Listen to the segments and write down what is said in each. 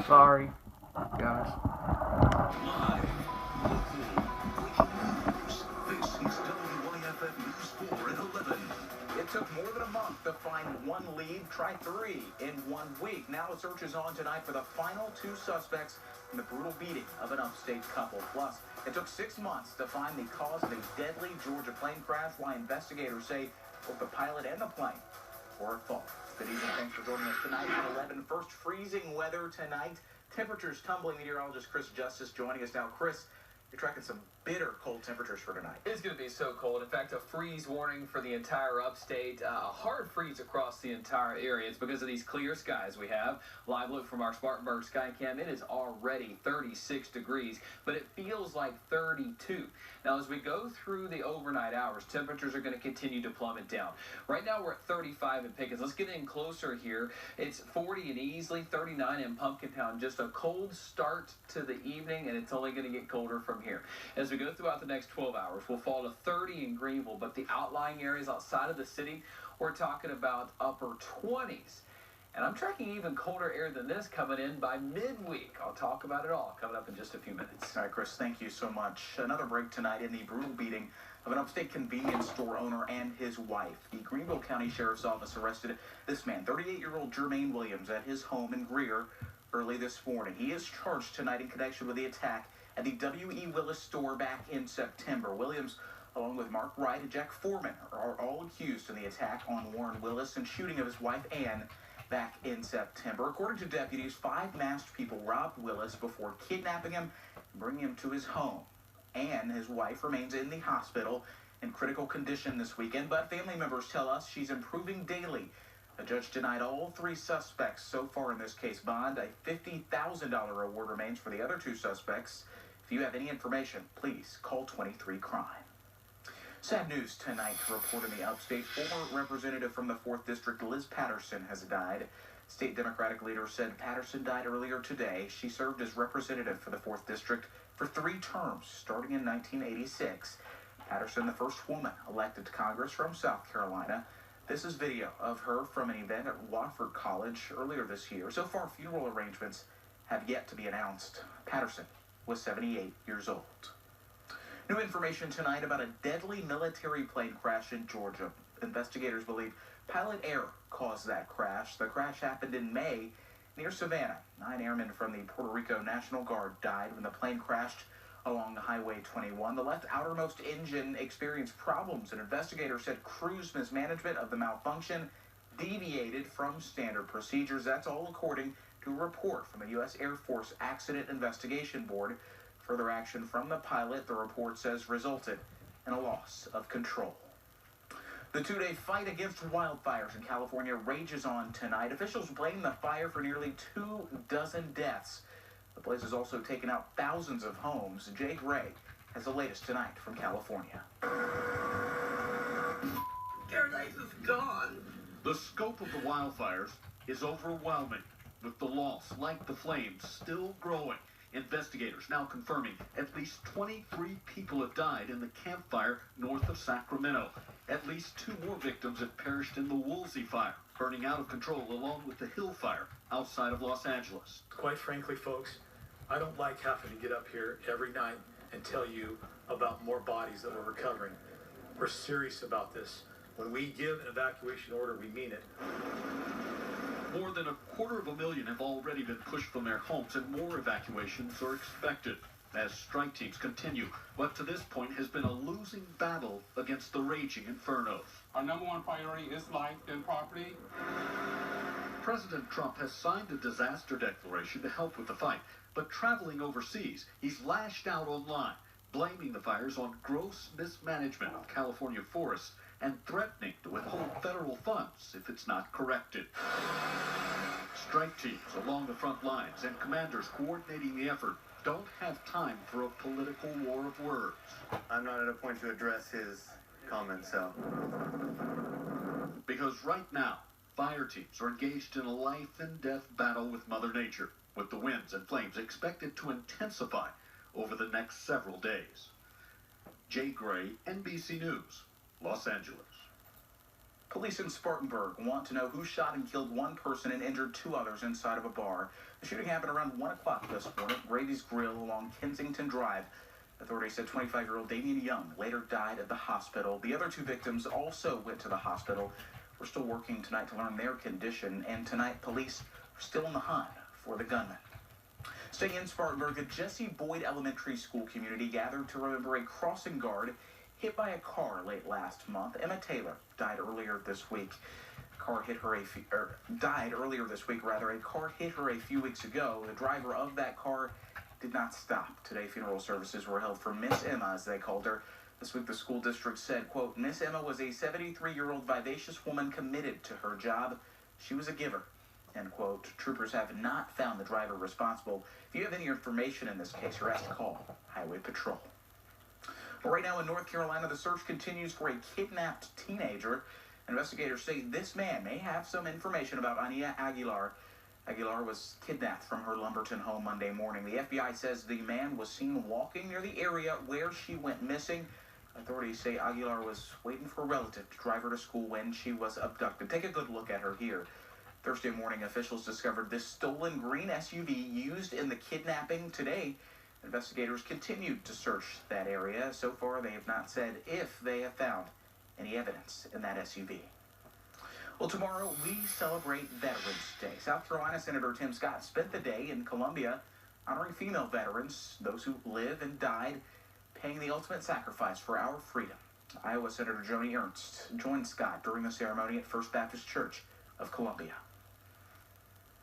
Sorry, guys. Live, local, this is WYFF News 4 at 11. It took more than a month to find one lead. Try three in 1 week. Now a search is on tonight for the final two suspects in the brutal beating of an upstate couple. Plus, it took 6 months to find the cause of a deadly Georgia plane crash, why investigators say both the pilot and the plane were at fault. Good evening. Thanks for joining us tonight at 11. First, freezing weather tonight. Temperatures tumbling. Meteorologist Chris Justice joining us now. Chris, you're tracking some bitter cold temperatures for tonight. It's going to be so cold. In fact, a freeze warning for the entire upstate. A hard freeze across the entire area. It's because of these clear skies we have. Live look from our Spartanburg sky cam. It is already 36 degrees, but it feels like 32. Now, as we go through the overnight hours, temperatures are going to continue to plummet down. Right now, we're at 35 in Pickens. Let's get in closer here. It's 40 in Easley, 39 in Pumpkintown. Just a cold start to the evening, and it's only going to get colder from here. As we go throughout the next 12 hours, we'll fall to 30 in Greenville, but the outlying areas outside of the city, we're talking about upper 20s. And I'm tracking even colder air than this coming in by midweek. I'll talk about it all coming up in just a few minutes. All right, Chris, thank you so much. Another break tonight in the brutal beating of an upstate convenience store owner and his wife. The Greenville County Sheriff's Office arrested this man, 38-year-old Jermaine Williams, at his home in Greer early this morning. He is charged tonight in connection with the attack at the W.E. Willis store back in September. Williams, along with Mark Wright and Jack Foreman, are all accused in the attack on Warren Willis and shooting of his wife, Ann, back in September. According to deputies, 5 masked people robbed Willis before kidnapping him and bringing him to his home. Ann, his wife, remains in the hospital in critical condition this weekend, but family members tell us she's improving daily. The judge denied all 3 suspects so far in this case bond. A $50,000 reward remains for the other 2 suspects. If you have any information, please call 23-CRIME. Sad news tonight to report in the upstate. Former representative from the 4th District, Liz Patterson, has died. State Democratic leader said Patterson died earlier today. She served as representative for the 4th District for 3 terms, starting in 1986. Patterson, the first woman elected to Congress from South Carolina. This is video of her from an event at Wofford College earlier this year. So far, funeral arrangements have yet to be announced. Patterson was 78 years old. New information tonight about a deadly military plane crash in Georgia. Investigators believe pilot error caused that crash. The crash happened in May near Savannah. 9 airmen from the Puerto Rico National Guard died when the plane crashed along Highway 21. The left outermost engine experienced problems, and investigators said crew's mismanagement of the malfunction deviated from standard procedures. That's all according to a report from the U.S. Air Force Accident Investigation Board. Further action from the pilot, the report says, resulted in a loss of control. The 2-day fight against wildfires in California rages on tonight. Officials blame the fire for nearly 24 deaths. The blaze has also taken out thousands of homes. Jay Gray has the latest tonight from California. Paradise is gone. The scope of the wildfires is overwhelming, with the loss, like the flames, still growing. Investigators now confirming at least 23 people have died in the Camp Fire north of Sacramento. At least 2 more victims have perished in the Woolsey Fire, burning out of control along with the Hill Fire outside of Los Angeles. Quite frankly, folks, I don't like having to get up here every night and tell you about more bodies that we're recovering. We're serious about this. When we give an evacuation order, we mean it. More than 250,000 have already been pushed from their homes, and more evacuations are expected as strike teams continue what to this point has been a losing battle against the raging infernos. Our number 1 priority is life and property. President Trump has signed a disaster declaration to help with the fight, but traveling overseas, he's lashed out online, blaming the fires on gross mismanagement of California forests and threatening to withhold federal funds if it's not corrected. Strike teams along the front lines and commanders coordinating the effort don't have time for a political war of words. I'm not at a point to address his comments, so. Because right now, fire teams are engaged in a life and death battle with Mother Nature, with the winds and flames expected to intensify over the next several days. Jay Gray, NBC News, Los Angeles. Police in Spartanburg want to know who shot and killed one person and injured 2 others inside of a bar. The shooting happened around 1 o'clock this morning at Grady's Grill along Kensington Drive. Authorities said 25-year-old Damian Young later died at the hospital. The other 2 victims also went to the hospital. We're still working tonight to learn their condition, and tonight police are still on the hunt for the gunman. Staying in Spartanburg, the Jesse Boyd Elementary School community gathered to remember a crossing guard hit by a car late last month. Emma Taylor died earlier this week. A car hit her a few weeks ago. The driver of that car did not stop. Today, funeral services were held for Miss Emma, as they called her. This week, the school district said, quote, Miss Emma was a 73-year-old vivacious woman committed to her job. She was a giver, end quote. Troopers have not found the driver responsible. If you have any information in this case, you're asked to call Highway Patrol. But right now in North Carolina, the search continues for a kidnapped teenager. Investigators say this man may have some information about Ania Aguilar. Aguilar was kidnapped from her Lumberton home Monday morning. The FBI says the man was seen walking near the area where she went missing. Authorities say Aguilar was waiting for a relative to drive her to school when she was abducted. Take a good look at her here. Thursday morning, officials discovered this stolen green SUV used in the kidnapping. Today, investigators continued to search that area. So far, they have not said if they have found any evidence in that SUV. Well, tomorrow we celebrate Veterans Day. South Carolina Senator Tim Scott spent the day in Columbia honoring female veterans, those who live and died, paying the ultimate sacrifice for our freedom. Iowa Senator Joni Ernst joined Scott during the ceremony at First Baptist Church of Columbia.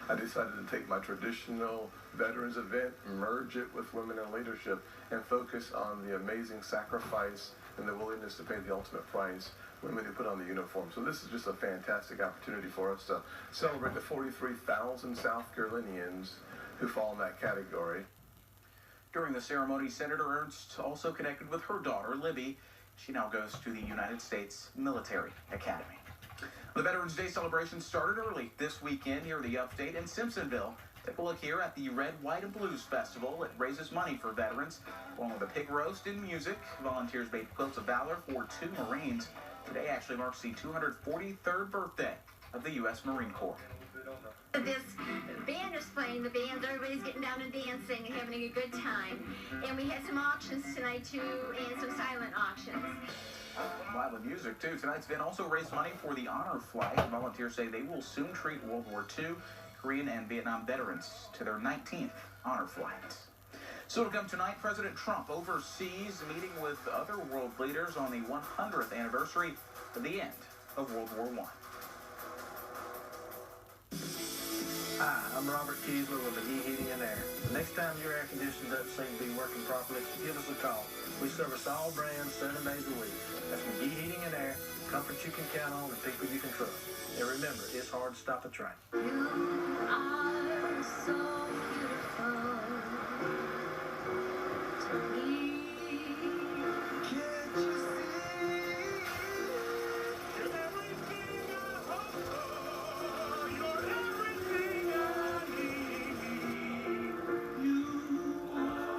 I decided to take my traditional veterans event, merge it with women in leadership, and focus on the amazing sacrifice and the willingness to pay the ultimate price women who put on the uniform. So this is just a fantastic opportunity for us to celebrate the 43,000 South Carolinians who fall in that category. During the ceremony, Senator Ernst also connected with her daughter, Libby. She now goes to the United States Military Academy. The Veterans Day celebration started early this weekend here in the Upstate in Simpsonville. Take a look here at the Red, White, and Blues Festival. It raises money for veterans. Along with a pig roast and music, volunteers made quilts of valor for 2 Marines. Today actually marks the 243rd birthday of the U.S. Marine Corps. This band is playing the bands, everybody's getting down and dancing and having a good time. And we had some auctions tonight too, and some silent auctions. Lively music too. Tonight's event also raised money for the Honor Flight. Volunteers say they will soon treat World War II, Korean, and Vietnam veterans to their 19th Honor Flight. So to come tonight, President Trump oversees a meeting with other world leaders on the 100th anniversary of the end of World War I. Hi, I'm Robert Kiesler with McGee Heating and Air. The next time your air conditioner doesn't seem to be working properly, give us a call. We service all brands 7 days a week. That's McGee Heating and Air, comfort you can count on and people you can trust. And remember, it's hard to stop a train. You are so beautiful to me. Can't you see? You're everything I hope for. You're everything I need.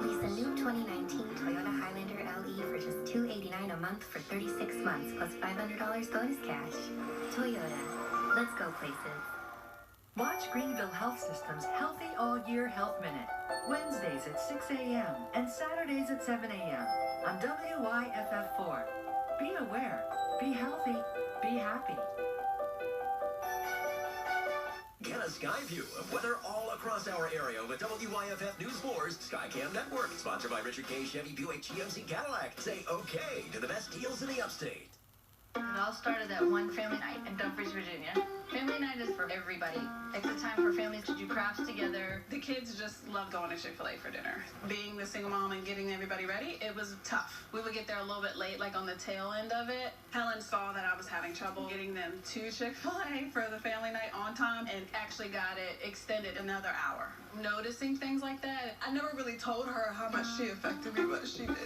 Lease a new 2019 Toyota Highlander LE for just $289 a month for 36 months plus $500 bonus cash. Toyota. Let's go places. Watch Greenville Health System's Healthy All Year Health Minute. Wednesdays at 6 a.m. and Saturdays at 7 a.m. on WYFF4. Be aware, be healthy, be happy. Get a sky view of weather all across our area with WYFF News 4's Skycam Network. Sponsored by Richard K. Chevy Buick GMC Cadillac. Say okay to the best deals in the upstate. It all started at one family night in Dumfries, Virginia. Family night is for everybody. It's a time for families to do crafts together. The kids just love going to Chick-fil-A for dinner. Being the single mom and getting everybody ready, it was tough. We would get there a little bit late, like on the tail end of it. Helen saw that I was having trouble getting them to Chick-fil-A for the family night on time and actually got it extended another hour. Noticing things like that, I never really told her how much she affected me, but she did.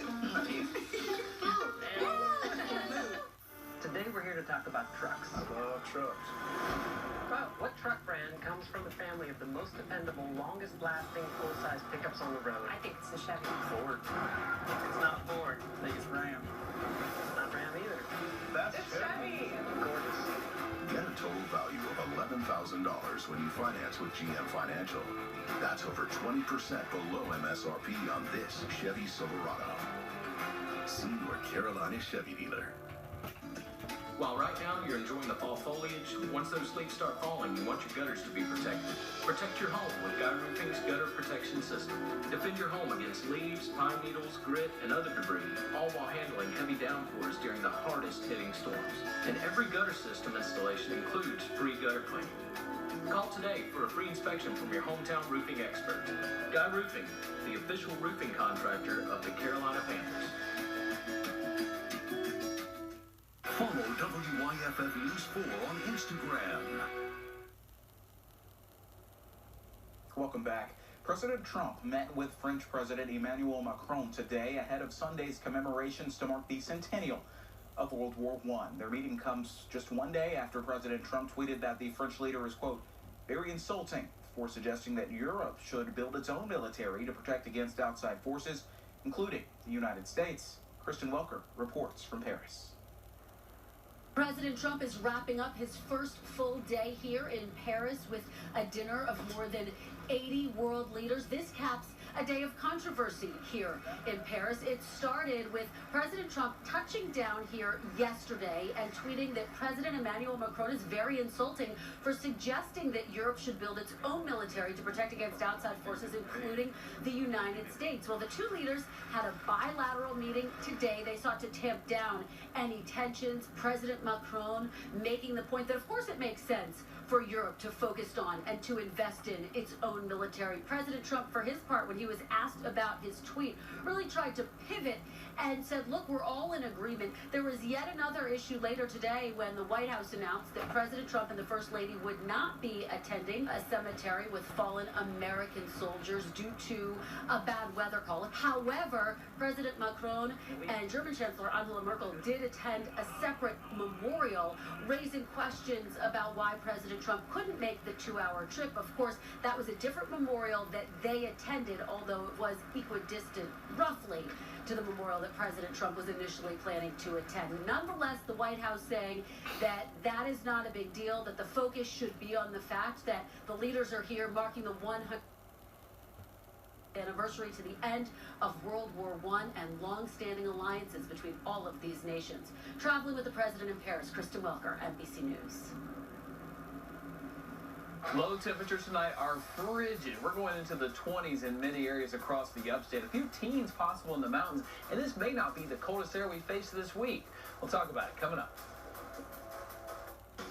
Today we're here to talk about trucks. I love trucks. Well, what truck brand comes from the family of the most dependable, longest-lasting full-size pickups on the road? I think it's the Chevy. Ford. It's not Ford. I think it's Ram. It's not Ram either. That's It's Chevy. Gorgeous. $7,000 when you finance with GM Financial. That's over 20% below MSRP on this Chevy Silverado. See your Carolina Chevy dealer. While right now you're enjoying the fall foliage, once those leaves start falling, you want your gutters to be protected. Protect your home with Guy Roofing's Gutter Protection System. Defend your home against leaves, pine needles, grit, and other debris, all while handling heavy downpours during the hardest hitting storms. And every gutter system installation includes free gutter cleaning. Call today for a free inspection from your hometown roofing expert. Guy Roofing, the official roofing contractor of the Carolina Panthers. Follow WYFF News 4 on Instagram. Welcome back. President Trump met with French President Emmanuel Macron today ahead of Sunday's commemorations to mark the centennial of World War I. Their meeting comes just one day after President Trump tweeted that the French leader is, quote, very insulting for suggesting that Europe should build its own military to protect against outside forces, including the United States. Kristen Welker reports from Paris. President Trump is wrapping up his first full day here in Paris with a dinner of more than 80 world leaders. This caps a day of controversy here in Paris. It started with President Trump touching down here yesterday and tweeting that President Emmanuel Macron is very insulting for suggesting that Europe should build its own military to protect against outside forces, including the United States. Well, the two leaders had a bilateral meeting today. They sought to tamp down any tensions. President Macron making the point that, of course, it makes sense for Europe to focus on and to invest in its own military. President Trump, for his part, when he was asked about his tweet, really tried to pivot and said, look, we're all in agreement. There was yet another issue later today when the White House announced that President Trump and the First Lady would not be attending a cemetery with fallen American soldiers due to a bad weather call. However, President Macron and German Chancellor Angela Merkel did attend a separate memorial, raising questions about why President Trump couldn't make the 2-hour trip. Of course, that was a different memorial that they attended, although it was equidistant, roughly, to the memorial that President Trump was initially planning to attend. Nonetheless, the White House saying that that is not a big deal, that the focus should be on the fact that the leaders are here marking the 100th anniversary to the end of World War I and long-standing alliances between all of these nations. Traveling with the president in Paris, Kristen Welker, NBC News. Low temperatures tonight are frigid. We're going into the 20s in many areas across the upstate. A few teens possible in the mountains, and this may not be the coldest air we face this week. We'll talk about it coming up.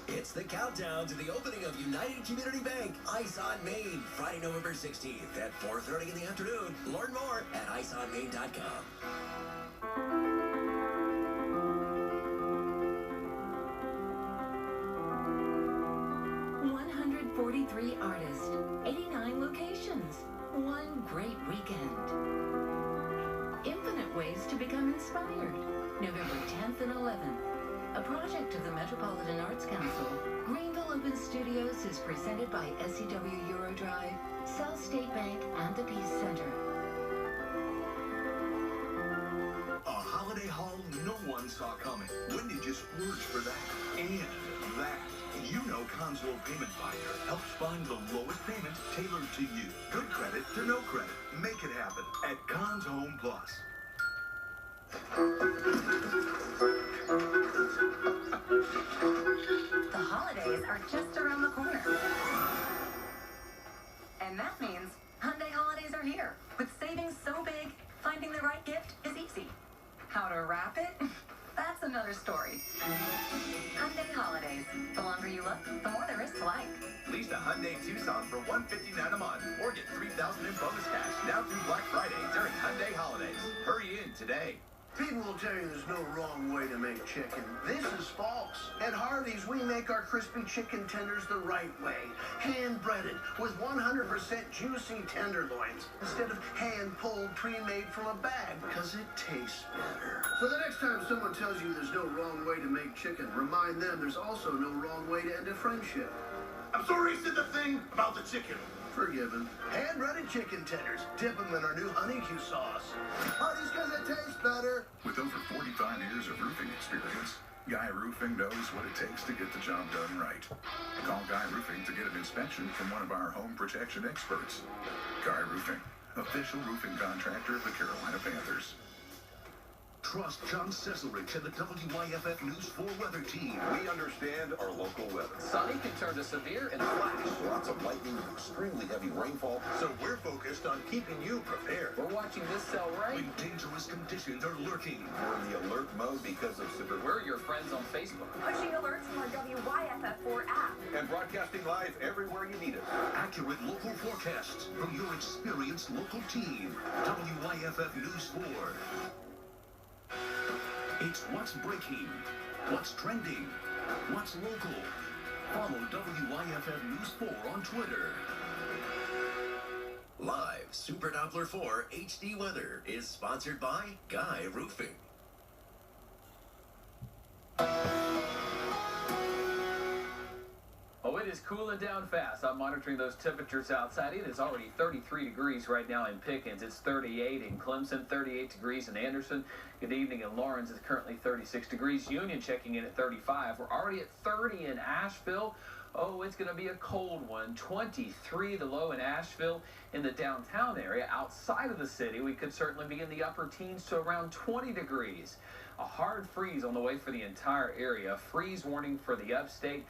It's the countdown to the opening of United Community Bank, Ice on Main, Friday, November 16th at 4:30 in the afternoon. Learn more at iceonmain.com. 143 artists, 89 locations, one great weekend. Infinite ways to become inspired. November 10th and 11th. A project of the Metropolitan Arts Council. Greenville Open Studios is presented by SCW Eurodrive, South State Bank, and the Peace Center. A holiday haul no one saw coming. Wendy just splurged for that and that. You know Conn's Low Payment Finder helps find the lowest payment tailored to you. Good credit to no credit. Make it happen at Conn's Home Plus. The holidays are just around the corner. And that means Hyundai holidays are here. With savings so big, finding the right gift is easy. How to wrap it? That's another story. Hyundai holidays. The longer you look, the more there is to like. Lease a Hyundai Tucson for $159 a month, or get $3,000 in bonus cash now through Black Friday during Hyundai holidays. Hurry in today. People will tell you there's no wrong way to make chicken. This is false. At Harvey's, we make our crispy chicken tenders the right way. Hand-breaded, with 100% juicy tenderloins, instead of hand-pulled, pre-made from a bag, because it tastes better. So the next time someone tells you there's no wrong way to make chicken, remind them there's also no wrong way to end a friendship. I'm sorry, said the thing about the chicken. Forgiven. Hand-breaded chicken tenders. Dip them in our new honeydew sauce. Honey's because it tastes better. With over 45 years of roofing experience, Guy Roofing knows what it takes to get the job done right. Call Guy Roofing to get an inspection from one of our home protection experts. Guy Roofing, official roofing contractor of the Carolina Panthers. Trust John Cesarich and the WYFF News 4 weather team. We understand our local weather. Sunny can turn to severe in a flash. Lots of lightning and extremely heavy rainfall, so we're focused on keeping you prepared. We're watching this cell right. When dangerous conditions are lurking. We're in the alert mode because of severe. We're your friends on Facebook. Pushing alerts from our WYFF4 app. And broadcasting live everywhere you need it. Accurate local forecasts from your experienced local team. WYFF News 4. It's what's breaking, what's trending, what's local. Follow WYFF News 4 on Twitter. Live Super Doppler 4 HD weather is sponsored by Guy Roofing. Oh, it is cooling down fast. I'm monitoring those temperatures outside. It is already 33 degrees right now in Pickens. It's 38 in Clemson, 38 degrees in Anderson. Good evening in Lawrence. It's currently 36 degrees. Union checking in at 35. We're already at 30 in Asheville. Oh, it's going to be a cold one. 23 the low in Asheville. In the downtown area, outside of the city, we could certainly be in the upper teens to around 20 degrees. A hard freeze on the way for the entire area. Freeze warning for the upstate.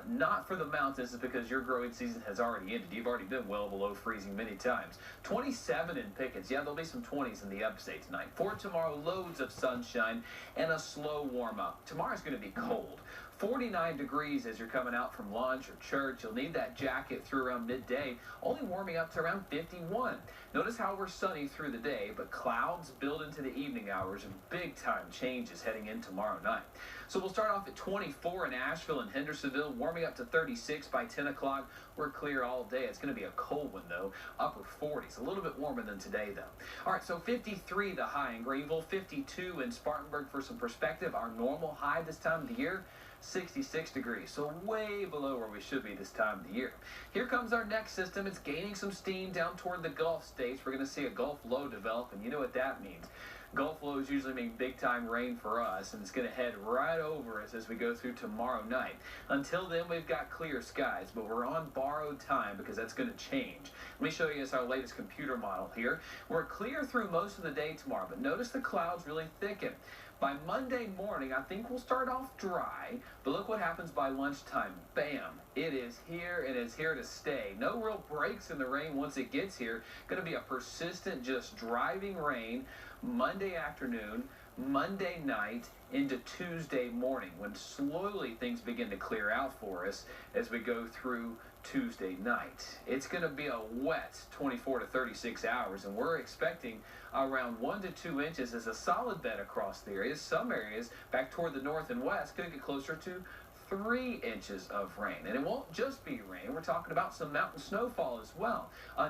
Not for the mountains, is because your growing season has already ended. You've already been well below freezing many times. 27 in Pickens. Yeah, there'll be some 20s in the upstate tonight. For tomorrow, loads of sunshine and a slow warm-up. Tomorrow's going to be cold. 49 degrees as you're coming out from lunch or church. You'll need that jacket through around midday, only warming up to around 51. Notice how we're sunny through the day, but clouds build into the evening hours and big-time changes heading in tomorrow night. So we'll start off at 24 in Asheville and Hendersonville, warming up to 36 by 10 o'clock. We're clear all day. It's going to be a cold one, though, upper 40s. A little bit warmer than today, though. All right, so 53 the high in Greenville, 52 in Spartanburg for some perspective. Our normal high this time of the year, 66 degrees, so way below where we should be this time of the year. Here comes our next system. It's gaining some steam down toward the Gulf states. We're going to see a Gulf low develop, and you know what that means. Gulf lows usually mean big-time rain for us, and it's going to head right over us as we go through tomorrow night. Until then, we've got clear skies, but we're on borrowed time because that's going to change. Let me show you our latest computer model here. We're clear through most of the day tomorrow, but notice the clouds really thicken. By Monday morning, I think we'll start off dry, but look what happens by lunchtime. Bam! It is here, and it's here to stay. No real breaks in the rain once it gets here. Going to be a persistent, just driving rain Monday afternoon, Monday night, into Tuesday morning, when slowly things begin to clear out for us as we go through Tuesday night. It's going to be a wet 24 to 36 hours, and we're expecting around 1 to 2 inches as a solid bed across the areas. Some areas back toward the north and west could get closer to 3 inches of rain. And it won't just be rain. We're talking about some mountain snowfall as well.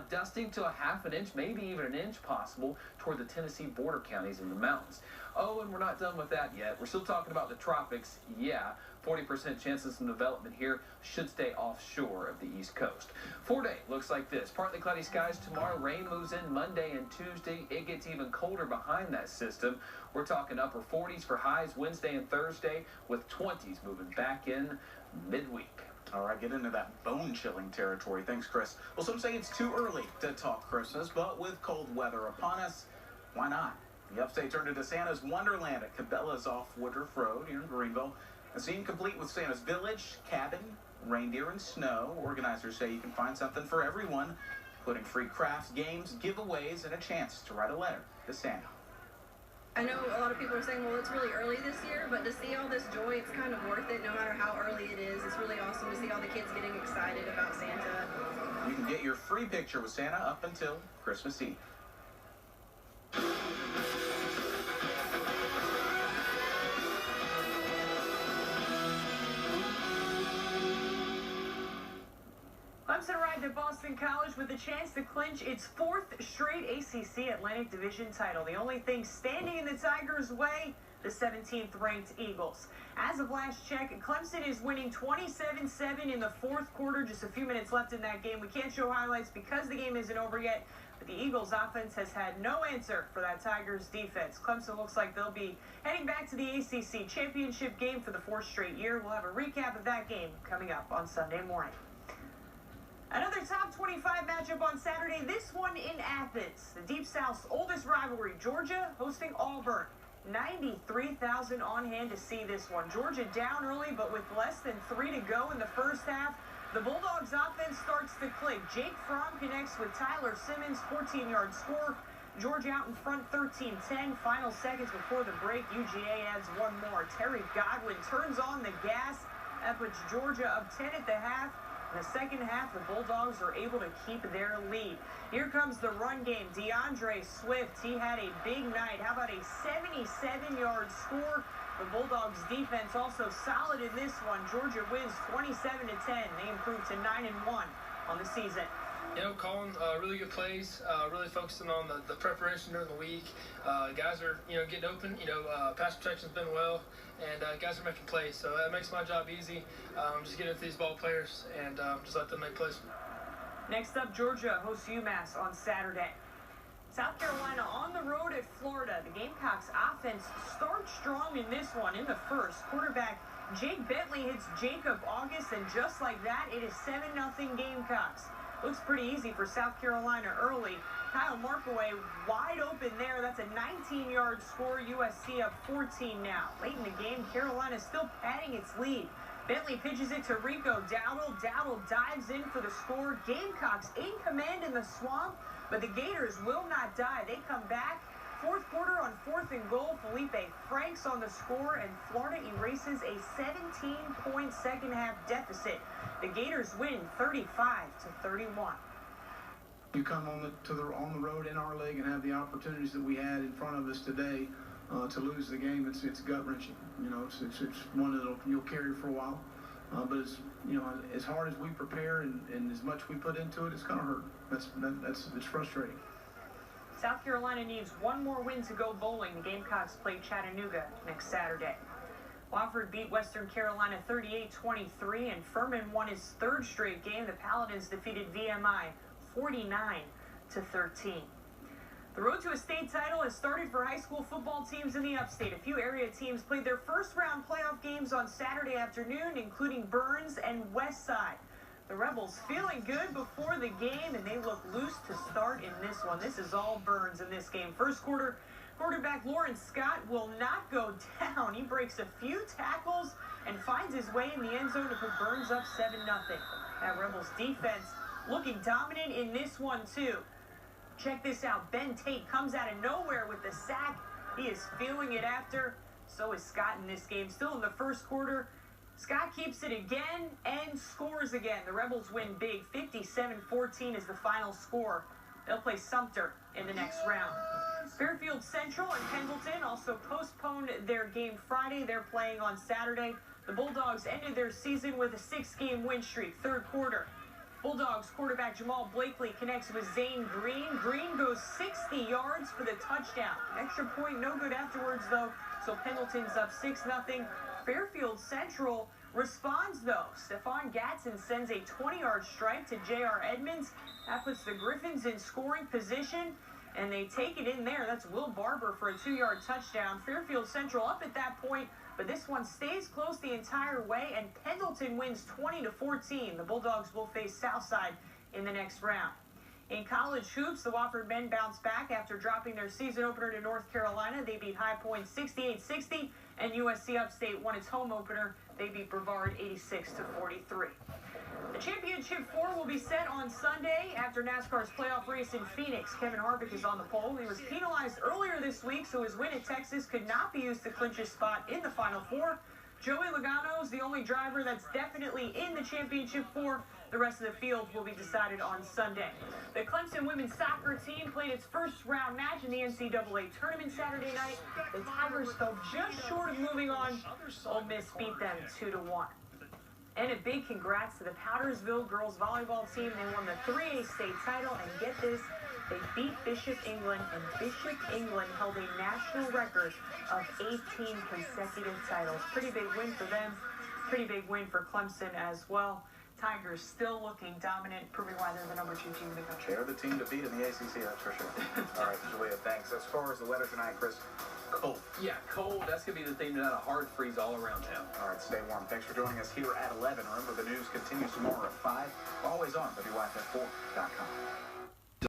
Dusting to a ½ an inch, maybe even an inch possible toward the Tennessee border counties in the mountains. Oh, and we're not done with that yet. We're still talking about the tropics. Yeah, 40% chance of some development here. Should stay offshore of the East Coast. 4-day looks like this. Partly cloudy skies tomorrow. Rain moves in Monday and Tuesday. It gets even colder behind that system. We're talking upper 40s for highs Wednesday and Thursday, with 20s moving back in midweek. All right, get into that bone-chilling territory. Thanks, Chris. Well, some say it's too early to talk Christmas, but with cold weather upon us, why not? The upstate turned into Santa's Wonderland at Cabela's off Woodruff Road here in Greenville. A scene complete with Santa's village, cabin, reindeer, and snow. Organizers say you can find something for everyone, including free crafts, games, giveaways, and a chance to write a letter to Santa. I know a lot of people are saying, well, it's really early this year, but to see all this joy, it's kind of worth it no matter how early it is. It's really awesome to see all the kids getting excited about Santa. You can get your free picture with Santa up until Christmas Eve. Clemson arrived at Boston College with a chance to clinch its 4th straight ACC Atlantic Division title. The only thing standing in the Tigers' way, the 17th ranked Eagles. As of last check, Clemson is winning 27-7 in the 4th quarter. Just a few minutes left in that game. We can't show highlights because the game isn't over yet, But the Eagles offense has had no answer for that Tigers defense. Clemson looks like they'll be heading back to the ACC championship game for the 4th straight year. We'll have a recap of that game coming up on Sunday morning. Another top 25 matchup on Saturday, this one in Athens. The Deep South's oldest rivalry, Georgia hosting Auburn. 93,000 on hand to see this one. Georgia down early, but with less than 3 to go in the first half, the Bulldogs offense starts to click. Jake Fromm connects with Tyler Simmons, 14-yard score. Georgia out in front 13-10. Final seconds before the break, UGA adds one more. Terry Godwin turns on the gas. That puts Georgia up 10 at the half. In the second half, the Bulldogs are able to keep their lead. Here comes the run game. DeAndre Swift, he had a big night. How about a 77-yard score? The Bulldogs defense also solid in this one. Georgia wins 27-10. They improve to 9-1 on the season. You know, calling really good plays, really focusing on the preparation during the week. Guys are, getting open. Pass protection's been well, and guys are making plays. So that makes my job easy. Just get into these ball players and just let them make plays. Next up, Georgia hosts UMass on Saturday. South Carolina on the road at Florida. The Gamecocks offense starts strong in this one in the first. Quarterback Jake Bentley hits Jacob August, and just like that, it is 7-0 Gamecocks. Looks pretty easy for South Carolina early. Kyle Markaway wide open there. That's a 19-yard score. USC up 14 now. Late in the game, Carolina still padding its lead. Bentley pitches it to Rico Dowdle. Dowdle dives in for the score. Gamecocks in command in the swamp, but the Gators will not die. They come back. Fourth quarter on 4th and goal. Felipe Franks on the score, and Florida erases a 17-point second half deficit. The Gators win 35-31. You come on the road in our league and have the opportunities that we had in front of us today to lose the game. It's gut wrenching. It's one that you'll carry for a while. But it's as hard as we prepare and as much we put into it, it's gonna hurt. It's frustrating. South Carolina needs one more win to go bowling. The Gamecocks play Chattanooga next Saturday. Wofford beat Western Carolina 38-23, and Furman won his 3rd straight game. The Paladins defeated VMI 49-13. The road to a state title has started for high school football teams in the upstate. A few area teams played their first round playoff games on Saturday afternoon, including Burns and Westside. The Rebels feeling good before the game, and they look loose to start in this one. This is all Burns in this game. First quarter, quarterback Lawrence Scott will not go down. He breaks a few tackles and finds his way in the end zone to put Burns up 7-0. That Rebels defense looking dominant in this one, too. Check this out. Ben Tate comes out of nowhere with the sack. He is feeling it after. So is Scott in this game. Still in the first quarter, Scott keeps it again and scores again. The Rebels win big. 57-14 is the final score. They'll play Sumter in the next round. Fairfield Central and Pendleton also postponed their game Friday. They're playing on Saturday. The Bulldogs ended their season with a 6-game win streak. Third quarter, Bulldogs quarterback Jamal Blakely connects with Zane Green. Green goes 60 yards for the touchdown. Extra point, no good afterwards, though. So Pendleton's up 6-0. Fairfield Central responds, though. Stephon Gatson sends a 20-yard strike to J.R. Edmonds. That puts the Griffins in scoring position, and they take it in there. That's Will Barber for a 2-yard touchdown. Fairfield Central up at that point, but this one stays close the entire way, and Pendleton wins 20-14. The Bulldogs will face Southside in the next round. In college hoops, the Wofford men bounce back after dropping their season opener to North Carolina. They beat High Point 68-60, and USC Upstate won its home opener. They beat Brevard 86-43. The Championship 4 will be set on Sunday after NASCAR's playoff race in Phoenix. Kevin Harvick is on the pole. He was penalized earlier this week, so his win at Texas could not be used to clinch his spot in the Final Four. Joey Logano is the only driver that's definitely in the Championship 4. The rest of the field will be decided on Sunday. The Clemson women's soccer team played its first round match in the NCAA tournament Saturday night. The Tigers fell just short of moving on. Ole Miss beat them 2-1. And a big congrats to the Powdersville girls volleyball team. They won the 3A state title, and get this, they beat Bishop England, and Bishop England held a national record of 18 consecutive titles. Pretty big win for them. Pretty big win for Clemson as well. Tigers still looking dominant, proving why they're the #2 team in the country. They're the team to beat in the ACC, that's for sure. All right, Julia, thanks. As far as the weather tonight, Chris, cold. Yeah, cold. That's going to be the theme tonight. A hard freeze all around town. All right, stay warm. Thanks for joining us here at 11. Remember, the news continues tomorrow at 5. Always on WYFF4.com.